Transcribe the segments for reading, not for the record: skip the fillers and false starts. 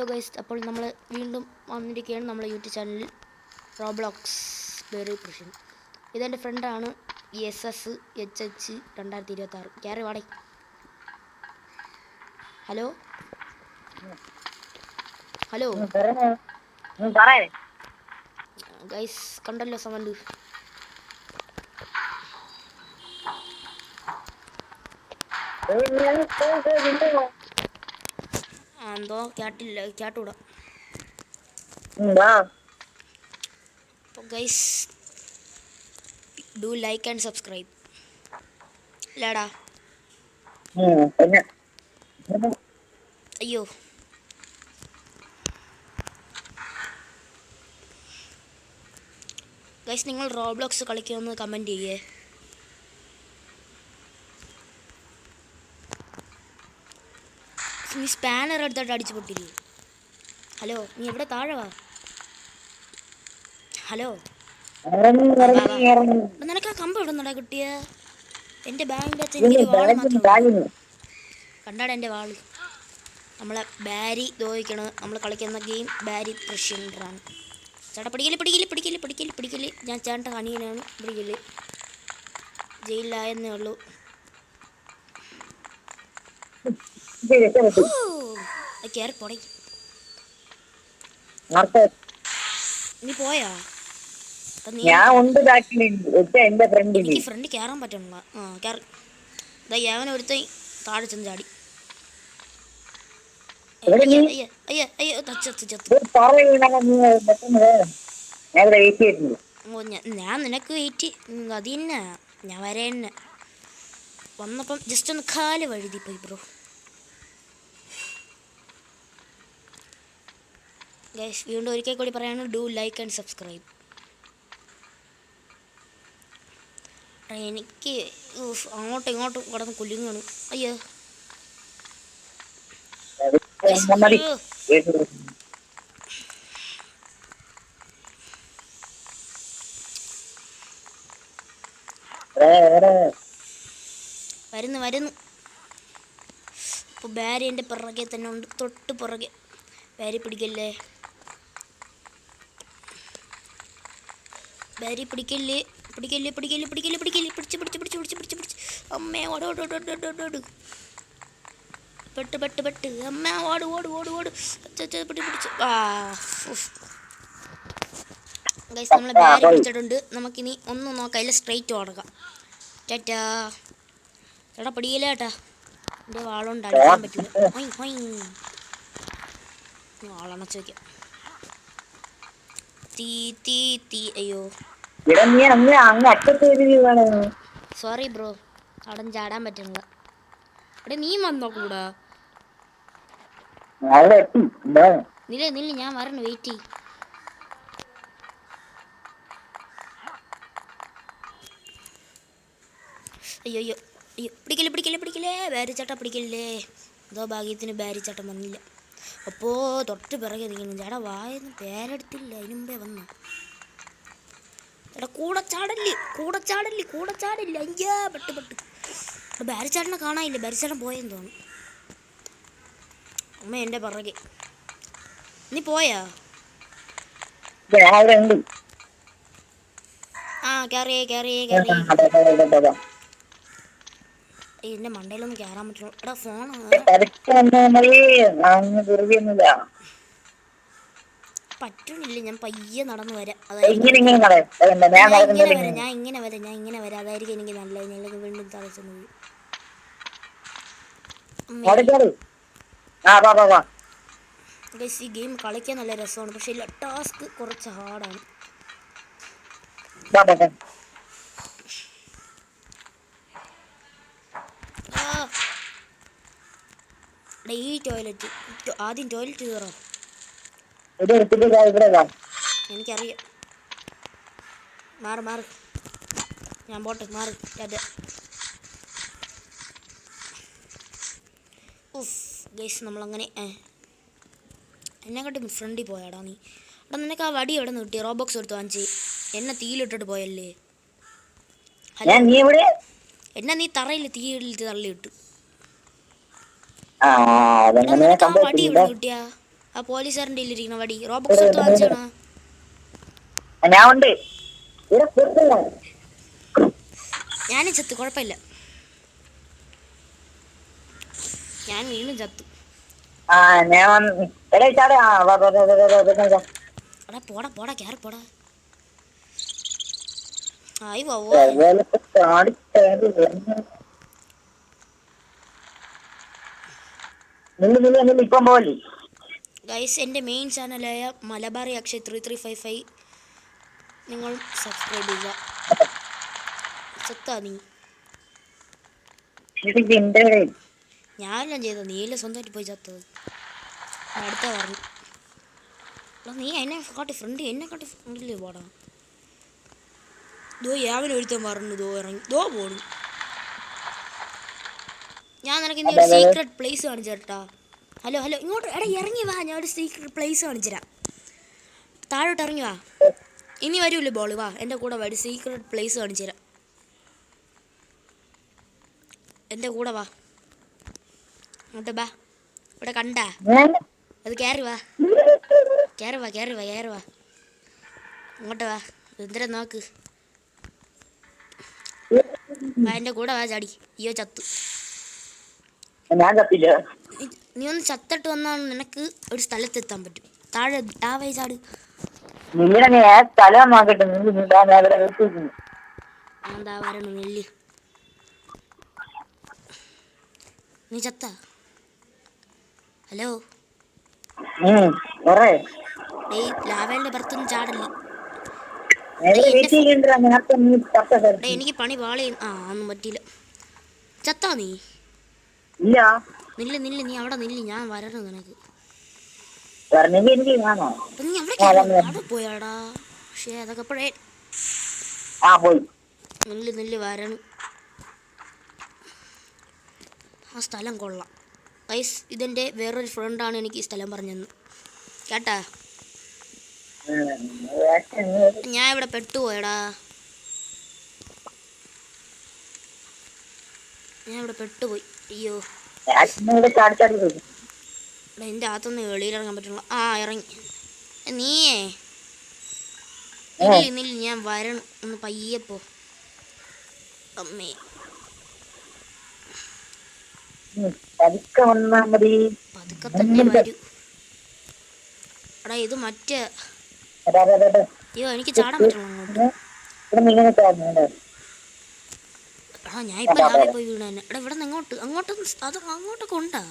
Hello guys, അപ്പോൾ നമ്മൾ വീണ്ടും വന്നിരിക്കുകയാണ് നമ്മുടെ യൂട്യൂബ് ചാനലിൽ റോബ്ലോക്സ് ബെറി പ്രഷൻ. ഇതെൻ്റെ ഫ്രണ്ടാണ് SS HH 2026. ക്യാരി വാടേ. ഹലോ ഹലോ ഗൈസ്, കണ്ടല്ലോ സൗണ്ട്. എന്തോ കേട്ടൂടാ. അപ്പോൾ guys, do like and subscribe. ഇല്ലാടാ, അയ്യോ ഗൈസ്, നിങ്ങൾ റോബ്ലോക്സ് കളിക്കുമെന്ന് കമൻറ്റ് ചെയ്യേ. നീ സ്പാനർ എടുത്തിട്ട് അടിച്ചു പൊട്ടില്ലേ? ഹലോ, നീ എവിടെ? താഴെ വാ. ഹലോ, നിനക്ക് ആ കമ്പ് എവിടെ നിന്നാ കിട്ടിയ? എൻ്റെ ബാഗിൻ്റെ അകത്ത് എനിക്കൊരു വാള് മാത്രമേ. കണ്ടാടെ എൻ്റെ വാള്. നമ്മളെ ബാരി ദോഹിക്കണ്. നമ്മൾ കളിക്കുന്ന ഗെയിം ബാരി പ്രഷ്യൻ്റാണ്. ചേട്ടാ പിടിക്കല്. ഞാൻ ചേട്ടൻ്റെ കണിയനാണ്. പിടിക്കല്. ജയിലിലായെന്നേ ഉള്ളൂ. കയറി പോടേ. നീ പോയാ? എനിക്ക് ഫ്രണ്ട് കയറാൻ പറ്റണില്ല. ഒരുത്ത താഴെ ചെന്ന് ചാടി. ഞാൻ നിനക്ക് വെയിറ്റ് അത് തന്നെ. ഞാൻ വരേന്നെ വന്നപ്പം ജസ്റ്റ് ഒന്ന് കാല് വഴുതിപ്പോയി ബ്രോ. ഗൈസ്, വീണ്ടും ഒരിക്കൽ കൂടി പറയാണ്, ഡു ലൈക്ക് ആൻഡ് സബ്സ്ക്രൈബ്. എനിക്ക് അങ്ങോട്ടും ഇങ്ങോട്ടും കിടന്ന് കുലുങ്ങണം. അയ്യോ വരുന്നു. ഇപ്പോൾ ബാരി എൻ്റെ പിറകെ തന്നെ ഉണ്ട്, തൊട്ട് പുറകെ. ബാരി പിടിക്കല്ലേ. പിടിച്ച്. അമ്മേ ഓട്. പെട്ട് അമ്മ ഓട്. ഗൈസ്, നമ്മളെ ബാരി പിടിച്ചിട്ടുണ്ട്. നമുക്കിനി ഒന്നും നോക്കാം, അതിൽ സ്ട്രെയിറ്റ് ഓടക്കാം. ചേട്ടാ പിടിയില്ല ചേട്ടാ. എൻ്റെ വാളുകൊണ്ട് അടിക്കാൻ പറ്റില്ല. വാളണച്ച് വയ്ക്കാം. തീ അയ്യോ സോറി ബ്രോ, അവിടെ ചാടാൻ പറ്റുന്നില്ല. അവിടെ നീ വന്നോ കൂടാ? നില്ല ഞാൻ വരണം, വെയിറ്റ് ചെയ്. അയ്യോ പിടിക്കല്ലേ. ബാരിച്ചട്ട പിടിക്കല്ലേ. എന്തോ ഭാഗ്യത്തിന് ബാരിച്ചട്ടം വന്നില്ല. അപ്പോൾ തൊട്ട് പിറകെ നിൽക്കുന്നു. ചേട്ടാ വായൊന്നും പേരെടുത്തില്ല, അതിന് മുമ്പേ വന്നു. എടാ കൂടെ ചാടല്ലേ. അയ്യാ പെട്ട്. ബാരിച്ചേട്ടനെ കാണാനില്ല. ബാരിച്ചേട്ടൻ പോയെന്ന് തോന്നുന്നു. അമ്മ എൻ്റെ പിറകെ. നീ പോയാ? ആ കയറി. എന്റെ മണ്ടയിലൊന്നും കയറാൻ പറ്റുള്ളൂ. എടാ ഫോൺ പറ്റണില്ല. ഞാൻ പയ്യെ നടന്നു വരാം. ഞാൻ ഇങ്ങനെ വരാം. അതായിരിക്കും എനിക്ക് നല്ലത്. വീണ്ടും തളച്ചെന്ന്. ഈ ഗെയിം കളിക്കാൻ നല്ല രസമാണ്, പക്ഷെ ടാസ്ക് കുറച്ച് ഹാർഡാണ്. ഈ ടോയ്ലറ്റ് ആദ്യം കയറാം. എനിക്കറിയാം. മാറ്. ഞാൻ പോട്ടെ, മാറ്. ഗൈസ്, നമ്മളങ്ങനെ എന്നെക്കാട്ടും ഫ്രണ്ടിൽ പോയാടാ നീ. എടാ നിനക്ക് ആ വടി എവിടെ നിന്ന് കിട്ടി? റോബോക്സ് എടുത്ത് വാങ്ങിച്ച് എന്നെ തീയിലിട്ടിട്ട് പോയല്ലേ. ഹലോ, എന്നെ നീ തറയിൽ തീയിലിട്ട് തള്ളിയിട്ടു. നിനക്ക് ആ വടി എവിടെ നിന്ന് കിട്ടിയാ? ആ പോലീസുകാരൻ്റെ ഇരിക്കുന്ന വടി റോബോക്സ് എടുത്ത് വാങ്ങിച്ചാണോ? ഞാൻ ഉണ്ട്. ഞാനും ചത്തു, കുഴപ്പമില്ല. ഞാൻ വീണ്ടും ചത്തു. ആ ഞാൻ എടാ ചാടാ. എടാ പോടാ പോടാ കയറി പോടാ. ആയി പോവോ. ഇപ്പം പോലെ ഗൈസ്, എൻ്റെ മെയിൻ ചാനലായ മലബാറി അക്ഷയ് 3355 നിങ്ങൾ സബ്സ്ക്രൈബ് ചെയ്യുക. ചത്താ നീ? ഞാനെല്ലാം ചെയ്തത്, നീയല്ലേ സ്വന്തമായിട്ട് പോയി ചത്തത്. അടുത്ത പറഞ്ഞു നീ എന്നെ കാട്ടി ഫ്രണ്ടിൽ പോടാ. ദോ യാവിനെ ഒരുത്തൻ പറഞ്ഞു, ദോ ഇറങ്ങി, ദോ പോണു. ഞാൻ നിനക്ക് ഇനി ഒരു സീക്രട്ട് പ്ലേസ് കാണിച്ചു തരട്ടാ. ഹലോ ഹലോ, ഇങ്ങോട്ട് എടാ ഇറങ്ങി വാ, ഞാൻ ഒരു സീക്രട്ട് പ്ലേസ് കാണിച്ചു തരാം. താഴോട്ട് ഇറങ്ങി വാ. ഇനി വരൂല്ലേ ബോൾ, വാ എൻ്റെ കൂടെ വാ, ഒരു സീക്രട്ട് പ്ലേസ് കാണിച്ചു തരാം. എൻ്റെ കൂടെ വാ, ഇങ്ങോട്ട് ബാ. ഇവിടെ കണ്ടാ അത്, കയറി വാ, കയറി വാ, കയറി വാ, കയറി വാ, ഇങ്ങോട്ട് വാ. എന്തിനാ നോക്ക്, വാ എൻ്റെ കൂടെ വാ. ചാടി. അയ്യോ ചത്തു. ഞാൻ ചത്തില്ല. നീ ഒന്ന് ചത്തിട്ട് വന്നാൽ നിനക്ക് ഒരു സ്ഥലത്തെത്താൻ പറ്റും. താഴെ താവേ ചാട്. സ്ഥലം നോക്കട്ടെ. എന്താ വരണം നെല്ല്. നീ ചത്ത? ഹലോ ഡേയ്, ലാവേൻ്റെ പുറത്തൊന്നും ചാടല്ലേ. എനിക്ക് പണി പാളി. ഒന്നും പറ്റിയില്ല. ചത്താ നീ? ഇല്ല. നില്ല് നില്ല്, നീ അവിടെ നില്ല്, ഞാൻ വരണം നിനക്ക്. നീ അവിടെ പോയാടാ. പക്ഷേ അതൊക്കെ എപ്പോഴേ. നില്ല് നില്ല്, വരണം. ആ സ്ഥലം കൊള്ളാം ഗൈസ്. ഇതെൻ്റെ വേറൊരു ഫ്രണ്ടാണ് എനിക്ക് ഈ സ്ഥലം പറഞ്ഞതെന്ന് കേട്ടാ. ഞാൻ ഇവിടെ പെട്ടുപോയടാ. ഞാൻ ഇവിടെ പെട്ടുപോയി. അയ്യോ, എൻ്റെ അകത്തൊന്ന് വെളിയിലിറങ്ങാൻ പറ്റുള്ള. ഇറങ്ങി. നീയേ നില്ല് നില്ല്, ഞാൻ വരണം. ഒന്ന് പയ്യപ്പോ. അമ്മേ പതുക്കെ തന്നെ വരൂ. എടാ ഇത് മറ്റേ. അയ്യോ എനിക്ക് ചാടാൻ പറ്റണം അങ്ങോട്ട്. ഞാൻ ഇപ്പം ലാവേ പോയി വീണ തന്നെ. എടാ ഇവിടെ നിന്ന് അങ്ങോട്ടൊക്കെ ഉണ്ടാ.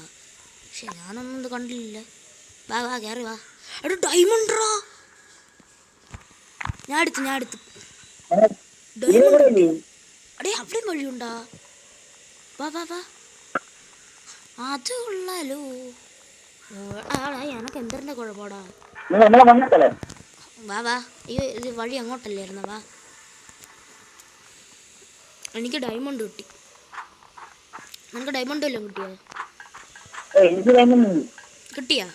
പക്ഷെ ഞാനൊന്നും ഇത് കണ്ടില്ല. വാ വാ, കയറി വാ. എടാ ഡയമണ്ടാ. ഞാൻ എടുത്തു ഡയമണ്ട് കിട്ടി. അടേ അവിടെയും വഴിയുണ്ടാ. വാ വാ വാ, അത് കൊള്ളാലോ. എനക്ക് എന്തറിൻ്റെ കുഴപ്പമാടാ. വാ വാ. അയ്യോ ഇത് വഴി അങ്ങോട്ടല്ലായിരുന്ന. വാ, എനിക്ക് ഡയമണ്ട് കിട്ടി. നിനക്ക് ഡയമണ്ട് വല്ലതും കിട്ടിയോ? കിട്ടിയാ?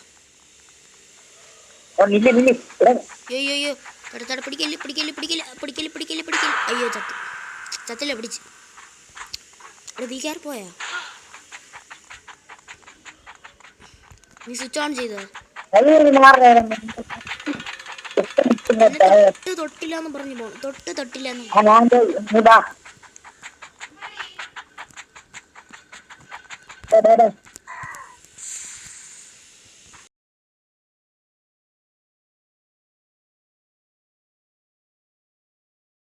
അയ്യോ എടുത്താടെ. പിടിക്കല്. അയ്യോ ചത്തില്ല, പിടിച്ച്. എടാ നീ കയറി പോയാ? നീ സ്വിച്ച് ഓൺ ചെയ്തോ? തൊട്ടില്ലാന്ന് പറഞ്ഞു പോണു. തൊട്ടില്ലാന്ന്.